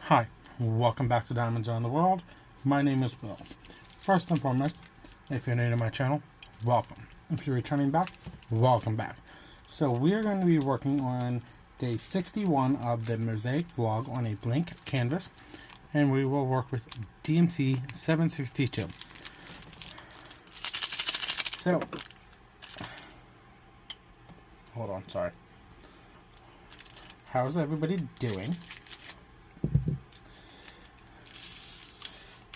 Hi, welcome back to Diamonds Around the World. My name is Will. First and foremost, if you're new to my channel, welcome. If you're returning back, welcome back. So we are going to be working on day 61 of the Mosaic vlog on a blank canvas, and we will work with DMC 762. So, hold on, sorry. How's everybody doing?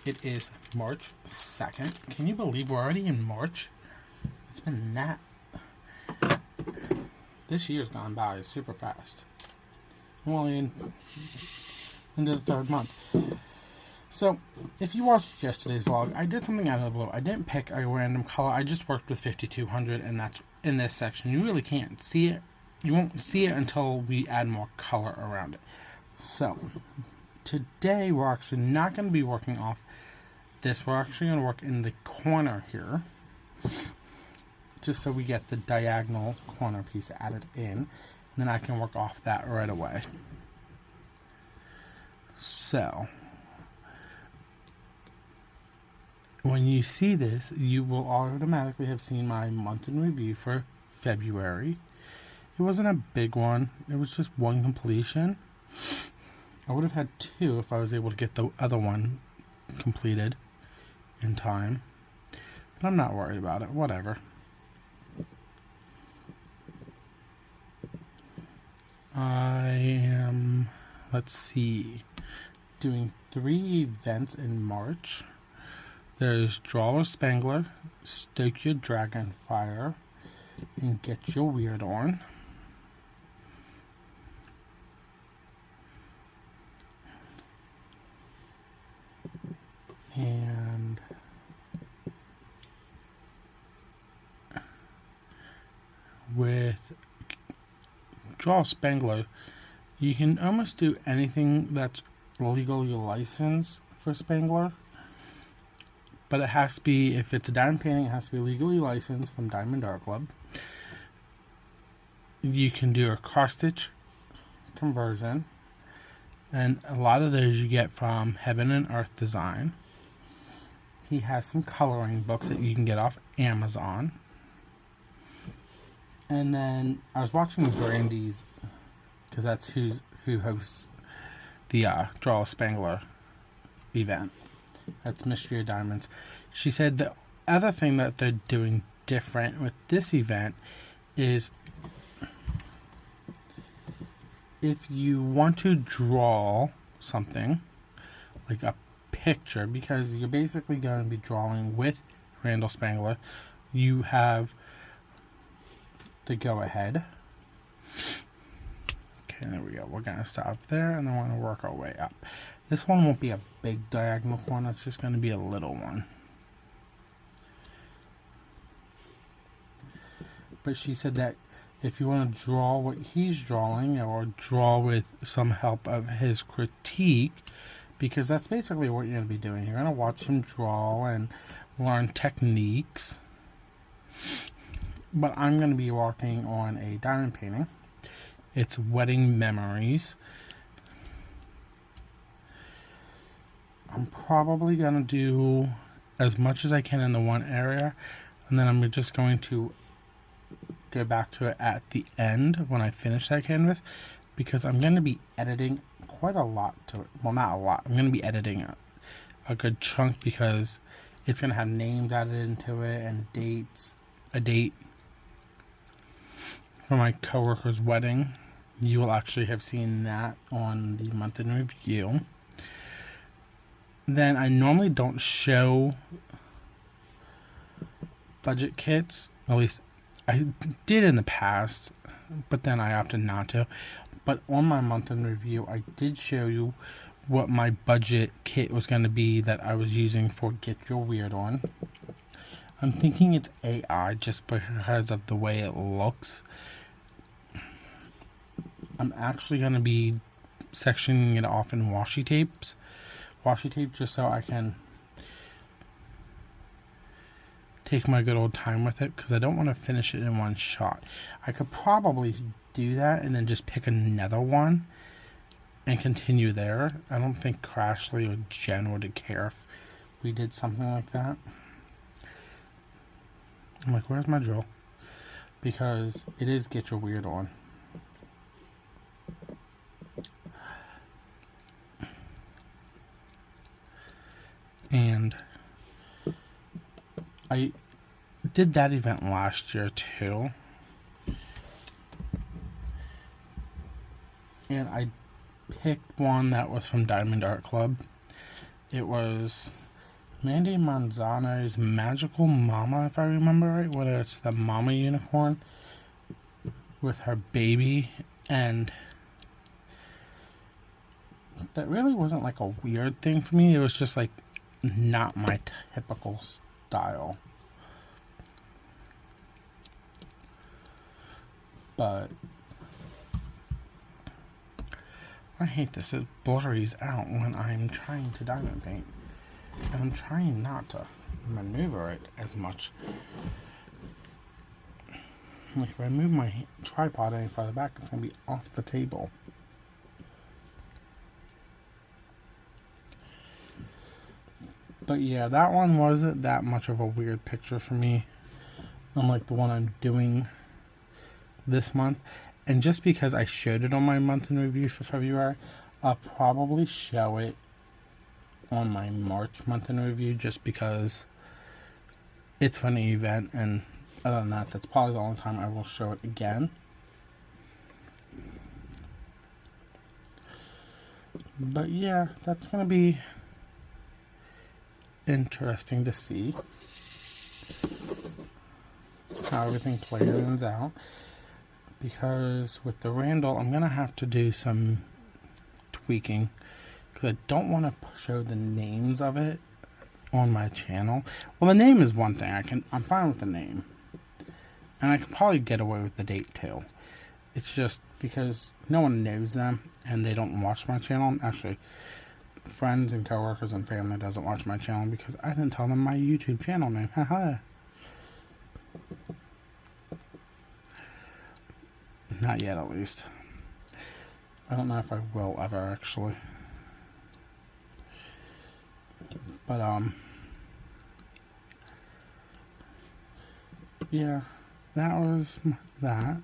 It is March 2nd. Can you believe we're already in March? It's been that. This year's gone by super fast. I'm only into the third month. So, if you watched yesterday's vlog, I did something out of the blue. I didn't pick a random color. I just worked with 5200, and that's in this section. You really can't see it. You won't see it until we add more color around it. So, today we're actually not going to be working off this. We're actually going to work in the corner here, just so we get the diagonal corner piece added in, and then I can work off that right away. So, when you see this, you will automatically have seen my month in review for February. It wasn't a big one. It was just one completion. I would have had two if I was able to get the other one completed in time. But I'm not worried about it. Whatever. I am, let's see, doing 3 events in March. There's Draw a Spangler, Stoke Your Dragon Fire, and Get Your Weird On. And with Draw a Spangler, you can almost do anything that's legally licensed for Spangler. But it has to be, if it's a diamond painting, it has to be legally licensed from Diamond Art Club. You can do a cross-stitch conversion, and a lot of those you get from Heaven and Earth Design. He has some coloring books that you can get off Amazon. And then I was watching Brandy's, because that's who hosts the Draw a Spangler event. That's Mystery of Diamonds. She said the other thing that they're doing different with this event is if you want to draw something, like a picture, because you're basically going to be drawing with Randall Spangler, you have the go ahead. Okay, there we go. We're going to stop there, and then we're going to work our way up. This one won't be a big diagonal one, it's just going to be a little one. But she said that if you want to draw what he's drawing, or draw with some help of his critique, because that's basically what you're going to be doing. You're going to watch him draw and learn techniques. But I'm going to be working on a diamond painting. It's Wedding Memories. I'm probably going to do as much as I can in the one area, and then I'm just going to go back to it at the end when I finish that canvas, because I'm going to be editing quite a lot to it. Well, not a lot. I'm going to be editing a good chunk, because it's going to have names added into it and dates. A date for my coworker's wedding. You will actually have seen that on the month in review. Then I normally don't show budget kits. At least I did in the past, but then I opted not to. But on my month in review, I did show you what my budget kit was going to be that I was using for Get Your Weird On. I'm thinking it's AI just because of the way it looks. I'm actually going to be sectioning it off in washi tape, just so I can take my good old time with it, because I don't want to finish it in one shot. I could probably do that and then just pick another one and continue there. I don't think Crashly or Jen would care if we did something like that. I'm like, where's my drill? Because it is Get Your Weird On. And I did that event last year too. And I picked one that was from Diamond Art Club. It was Mandy Manzano's Magical Mama, if I remember right, whether it's the mama unicorn with her baby, and that really wasn't like a weird thing for me. It was just like not my typical style. But I hate this. It blurs out when I'm trying to diamond paint. And I'm trying not to maneuver it as much. Like if I move my tripod any farther back, it's going to be off the table. But yeah, that one wasn't that much of a weird picture for me. Unlike the one I'm doing this month. And just because I showed it on my month in review for February, I'll probably show it on my March month in review just because it's a funny event, and other than that, that's probably the only time I will show it again. But yeah, that's going to be interesting to see how everything plans out. Because with the Randall, I'm going to have to do some tweaking. Because I don't want to show the names of it on my channel. Well, the name is one thing. I'm fine with the name. And I can probably get away with the date too. It's just because no one knows them and they don't watch my channel. Actually, friends and coworkers and family doesn't watch my channel because I didn't tell them my YouTube channel name. Haha. Not yet, at least. I don't know if I will ever, actually. But, yeah, that was that.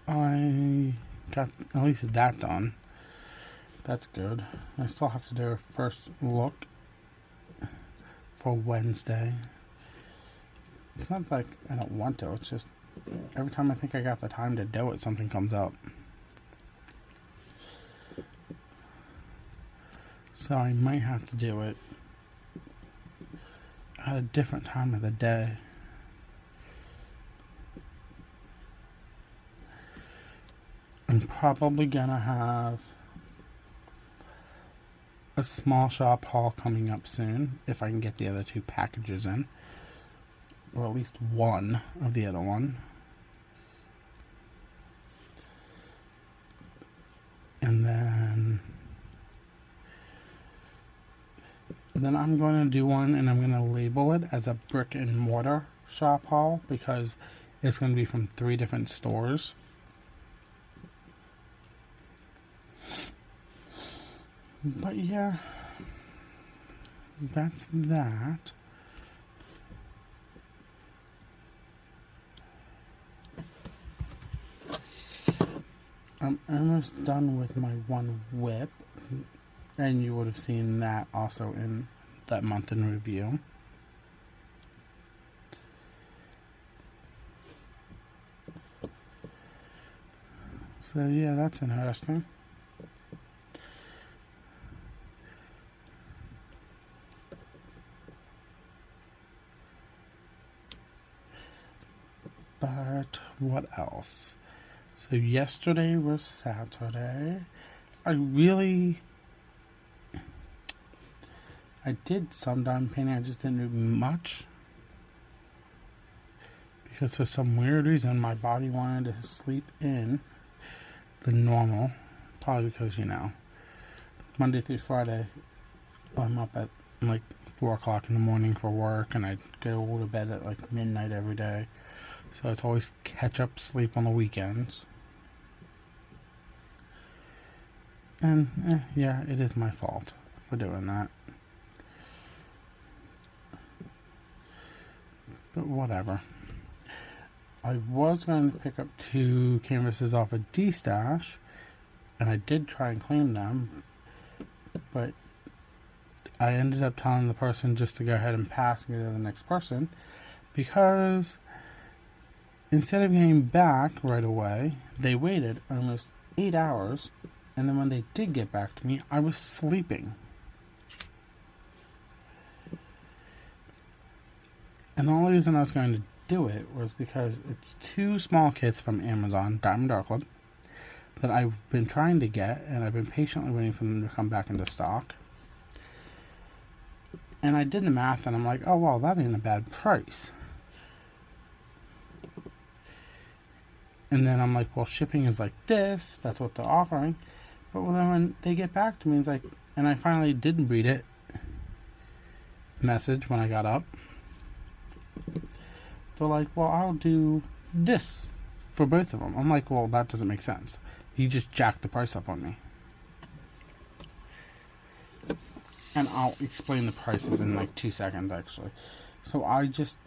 I got at least that done. That's good. I still have to do a first look for Wednesday. It's not like I don't want to, it's just every time I think I got the time to do it, something comes up. So I might have to do it at a different time of the day. I'm probably gonna have a small shop haul coming up soon if I can get the other two packages in. Or at least one of the other one. And then I'm going to do one and I'm going to label it as a brick and mortar shop haul because it's going to be from 3 different stores. But yeah, that's that. I'm almost done with my one whip, and you would have seen that also in that month in review. So yeah, that's interesting. But what else? So yesterday was Saturday. I did some diamond painting, I just didn't do much. Because for some weird reason, my body wanted to sleep in than normal. Probably because, Monday through Friday, I'm up at like 4 o'clock in the morning for work, and I go to bed at like midnight every day. So it's always catch up sleep on the weekends. And, yeah, it is my fault for doing that. But whatever. I was going to pick up 2 canvases off a D-stash, and I did try and claim them, but I ended up telling the person just to go ahead and pass and go to the next person, because instead of getting back right away, they waited almost 8 hours, and then when they did get back to me, I was sleeping. And the only reason I was going to do it was because it's 2 small kits from Amazon, Diamond Dark Club, that I've been trying to get, and I've been patiently waiting for them to come back into stock. And I did the math, and I'm like, oh, well, that ain't a bad price. And then I'm like, well, shipping is like this. That's what they're offering. But then when they get back to me, it's like, and I finally did read it, message when I got up. They're like, well, I'll do this for both of them. I'm like, well, that doesn't make sense. You just jacked the price up on me. And I'll explain the prices in like 2 seconds, actually. So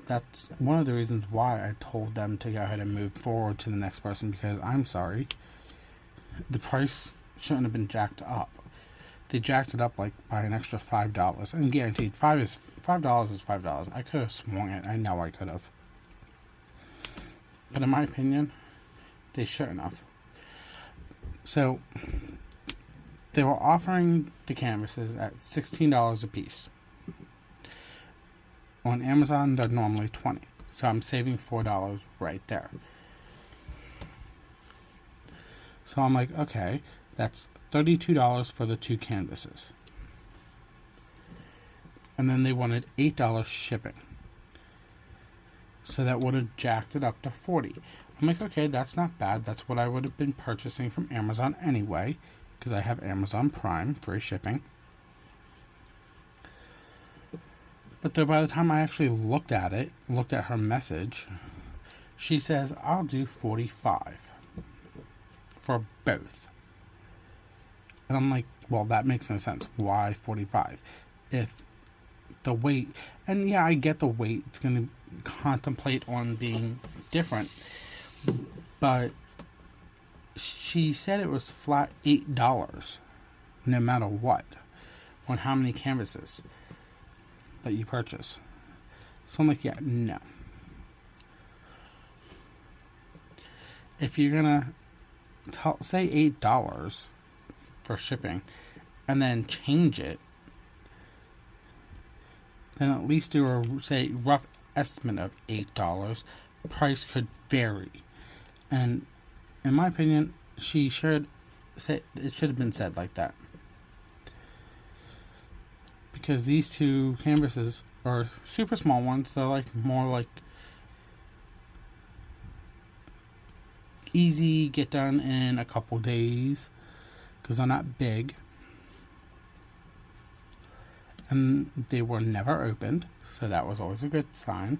that's one of the reasons why I told them to go ahead and move forward to the next person, because I'm sorry, the price shouldn't have been jacked up. They jacked it up like by an extra $5, and guaranteed $5 is $5. I could have swung it. I know I could have. But in my opinion, they shouldn't have. So they were offering the canvases at $16 a piece. On Amazon, they're normally $20. So I'm saving $4 right there. So I'm like, okay, that's $32 for the 2 canvases. And then they wanted $8 shipping. So that would have jacked it up to $40. I'm like, okay, that's not bad. That's what I would have been purchasing from Amazon anyway, because I have Amazon Prime, free shipping. But then by the time I actually looked at her message, she says, I'll do $45 for both. And I'm like, well, that makes no sense. Why $45? If the weight, and yeah, I get the weight, it's going to contemplate on being different, but she said it was flat $8 no matter what, on how many canvases that you purchase. So I'm like, yeah, no. If you're gonna say $8 for shipping and then change it, then at least do a rough estimate of $8. Price could vary, and in my opinion, she should say it should have been said like that. Because these 2 canvases are super small ones. They're like more like easy, get done in a couple days, because they're not big. And they were never opened, so that was always a good sign.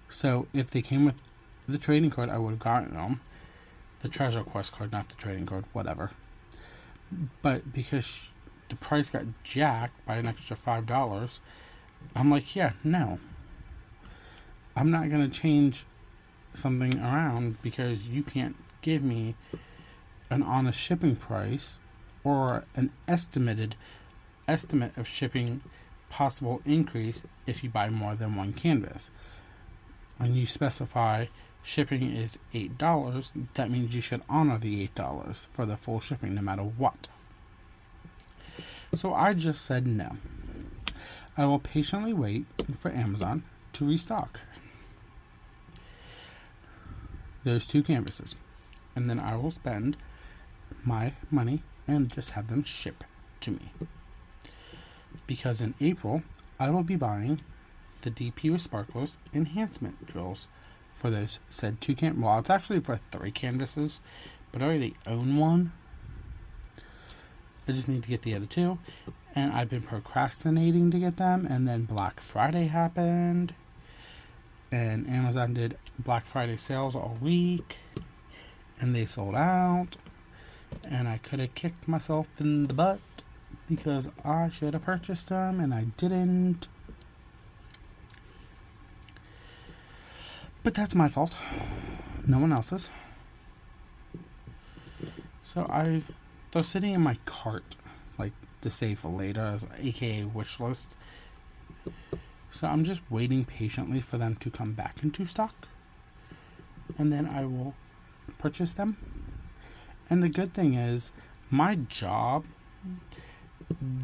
So if they came with the trading card, I would have gotten them. The Treasure Quest card, not the trading card, whatever. But because the price got jacked by an extra $5, I'm like, yeah, no. I'm not going to change something around because you can't give me an honest shipping price or an estimate of shipping possible increase if you buy more than 1 canvas. When you specify shipping is $8, that means you should honor the $8 for the full shipping no matter what. So I just said no. I will patiently wait for Amazon to restock those 2 canvases, and then I will spend my money and just have them ship to me. Because in April, I will be buying the DP with Sparklers enhancement drills for those said 2 canvases. Well, it's actually for 3 canvases, but I already own one. I just need to get the other 2, and I've been procrastinating to get them, and then Black Friday happened, and Amazon did Black Friday sales all week, and they sold out, And I could have kicked myself in the butt because I should have purchased them and I didn't. But that's my fault. No one else's. So they're sitting in my cart, like to save for later, as aka wish list. So I'm just waiting patiently for them to come back into stock, and then I will purchase them. And the good thing is, my job,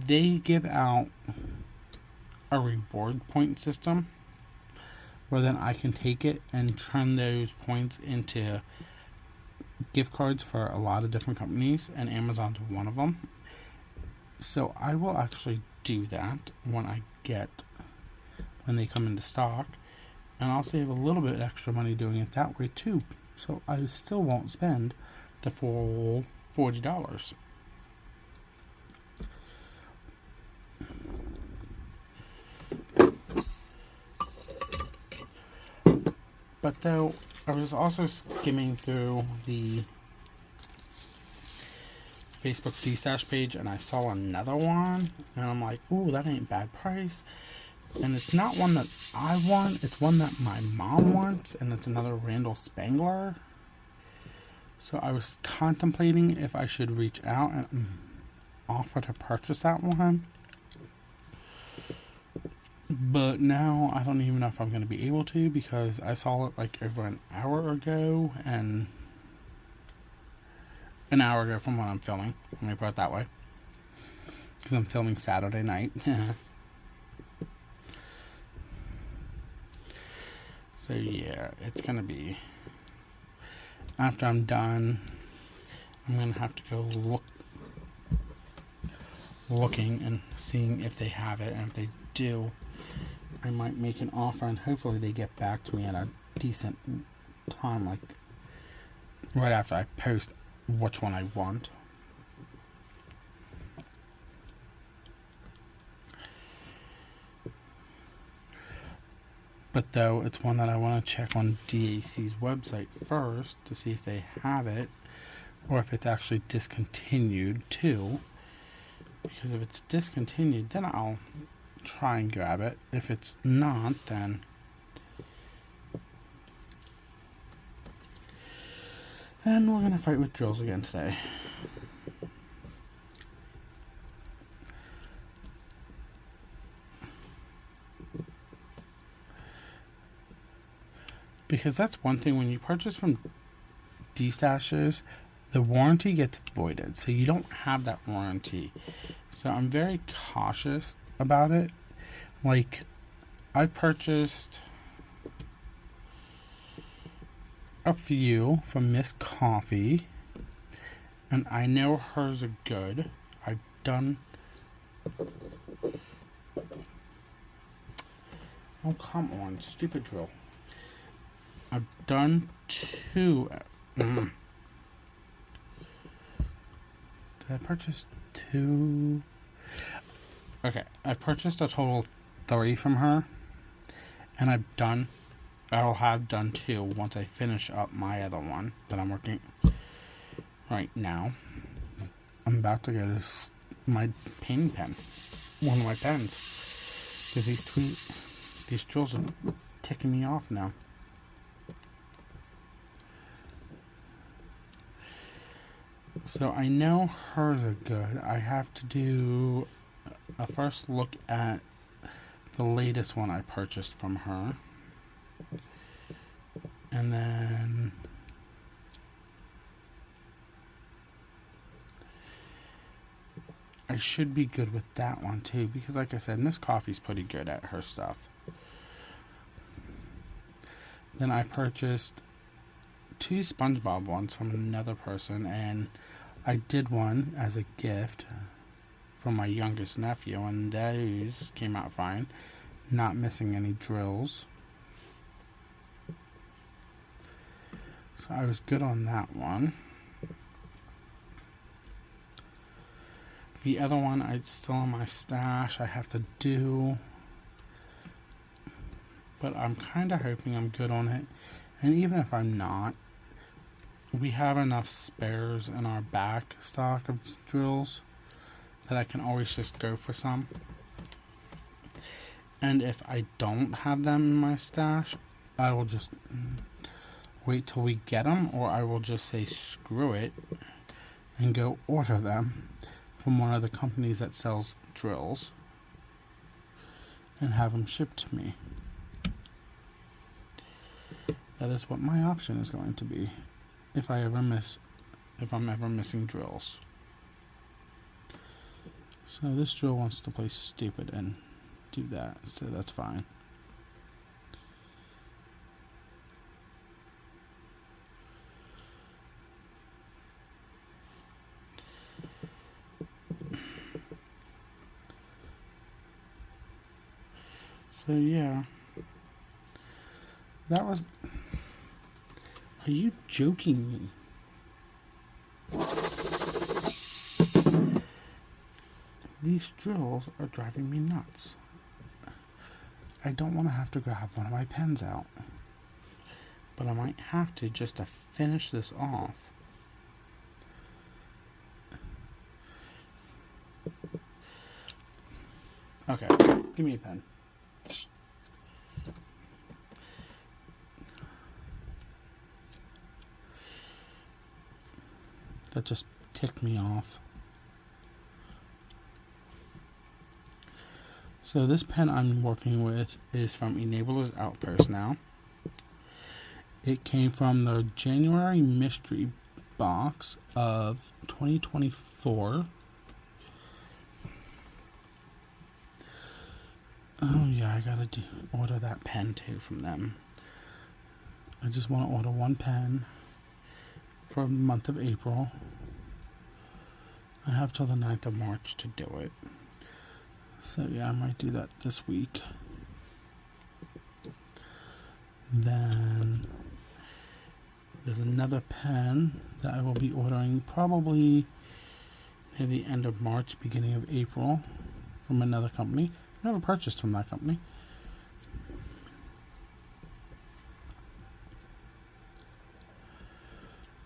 they give out a reward point system where then I can take it and turn those points into gift cards for a lot of different companies, and Amazon's one of them. So I will actually do that when they come into stock, and I'll save a little bit extra money doing it that way too. So I still won't spend the full $40. But though, I was also skimming through the Facebook D-Stash page and I saw another one, and I'm like, ooh, that ain't bad price. And it's not one that I want, it's one that my mom wants, and it's another Randall Spangler. So I was contemplating if I should reach out and offer to purchase that one. But now I don't even know if I'm going to be able to, because I saw it like over an hour ago, and an hour ago from when I'm filming. Let me put it that way, because I'm filming Saturday night. So yeah, it's going to be, after I'm done, I'm going to have to go looking and seeing if they have it, and if they do, I might make an offer, and hopefully they get back to me at a decent time, like right after I post which one I want. But though, it's one that I want to check on DAC's website first to see if they have it, or if it's actually discontinued too. Because if it's discontinued, then I'll try and grab it. If it's not, then we're gonna fight with drills again today. Because that's one thing, when you purchase from D-Stashers, the warranty gets voided, so you don't have that warranty. So I'm very cautious about it. Like, I've purchased a few from Miss Coffee, and I know hers are good. I've done... Oh, come on, stupid drill. I've done 2... Did I purchase 2? Okay, I purchased a total of 3 from her, and I'll have done 2 once I finish up my other one that I'm working right now. I'm about to go to my painting pen, one of my pens, because these drills are ticking me off now. So I know hers are good. I have to do a first look at the latest one I purchased from her, and then I should be good with that one too, because like I said, Miss Coffee's pretty good at her stuff. Then I purchased 2 SpongeBob ones from another person, and I did one as a gift from my youngest nephew, and those came out fine, not missing any drills. So I was good on that one. The other one, it's still in my stash, I have to do, but I'm kind of hoping I'm good on it. And even if I'm not, we have enough spares in our back stock of drills that I can always just go for some. And if I don't have them in my stash, I will just wait till we get them, or I will just say screw it and go order them from one of the companies that sells drills and have them shipped to me. That is what my option is going to be if I'm ever missing drills. So this drill wants to play stupid and do that, so that's fine. So yeah, that was... Are you joking me? These drills are driving me nuts. I don't want to have to grab one of my pens out, but I might have to just to finish this off. Okay, give me a pen. That just ticked me off. So this pen I'm working with is from Enabler's Outpost now. It came from the January mystery box of 2024. Oh yeah, I gotta order that pen too from them. I just want to order one pen for the month of April. I have till the 9th of March to do it. So yeah, I might do that this week. Then there's another pen that I will be ordering probably near the end of March, beginning of April from another company. I never purchased from that company.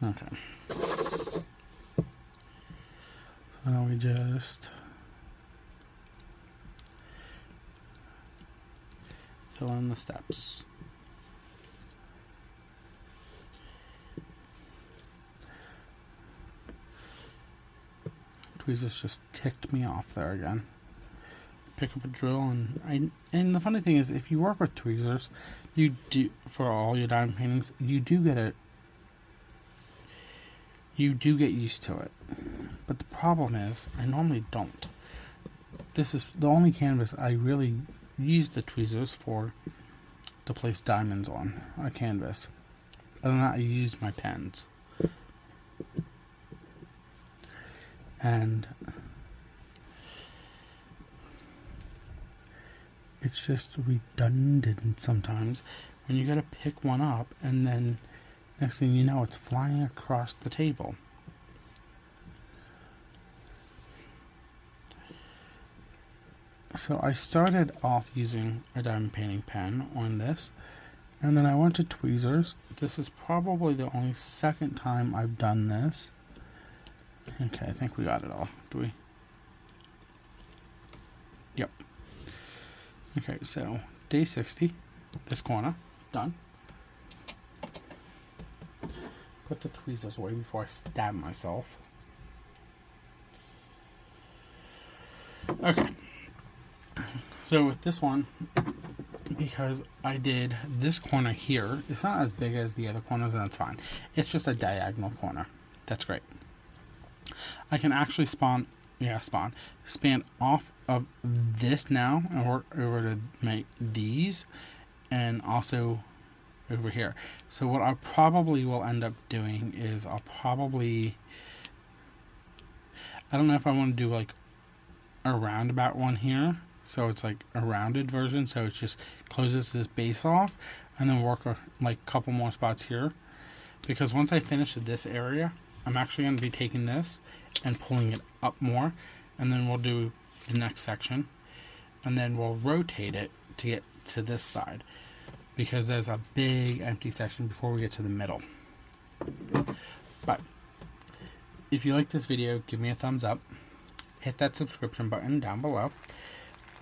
Okay. So now we just fill in the steps. Tweezers just ticked me off there again. Pick up a drill and the funny thing is, if you work with tweezers, you do, for all your diamond paintings, you do get used to it. But the problem is, I normally don't. This is the only canvas I really use the tweezers for to place diamonds on a canvas. Other than that, I use my pens. And it's just redundant sometimes when you gotta pick one up and then next thing you know it's flying across the table. So I started off using a diamond painting pen on this, and then I went to tweezers. This is probably the only second time I've done this. Okay, I think we got it all. Do we? Yep. Okay, so day 60, this corner, done. Put the tweezers away before I stab myself. Okay. So with this one, because I did this corner here, it's not as big as the other corners, and that's fine. It's just a diagonal corner. That's great. I can actually span off of this now and work over to make these, and also over here. So what I probably will end up doing is I don't know if I want to do like a roundabout one here, so it's like a rounded version, so it just closes this base off, and then work like a couple more spots here, because once I finish this area, I'm actually going to be taking this and pulling it up more, and then we'll do the next section, and then we'll rotate it to get to this side, because there's a big empty section before we get to the middle. But if you like this video, give me a thumbs up. Hit that subscription button down below.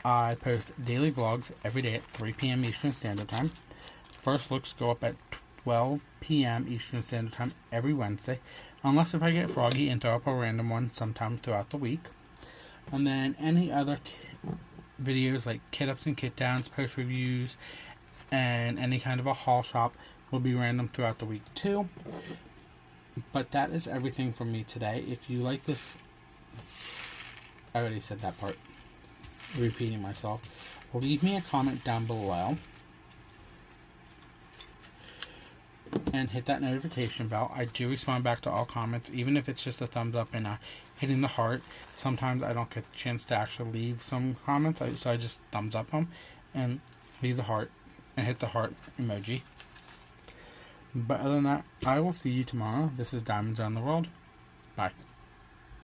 I post daily vlogs every day at 3 p.m. Eastern Standard Time. First looks go up at 12 p.m. Eastern Standard Time every Wednesday, unless if I get froggy and throw up a random one sometime throughout the week. And then any other videos like kit ups and kit downs, post reviews, and any kind of a haul shop will be random throughout the week too. But that is everything from me today. If you like this, I already said that part, repeating myself, leave me a comment down below and hit that notification bell. I do respond back to all comments, even if it's just a thumbs up and hitting the heart. Sometimes I don't get the chance to actually leave some comments, so I just thumbs up them and leave the heart and hit the heart emoji. But other than that, I will see you tomorrow. This is Diamonds Around the World. Bye.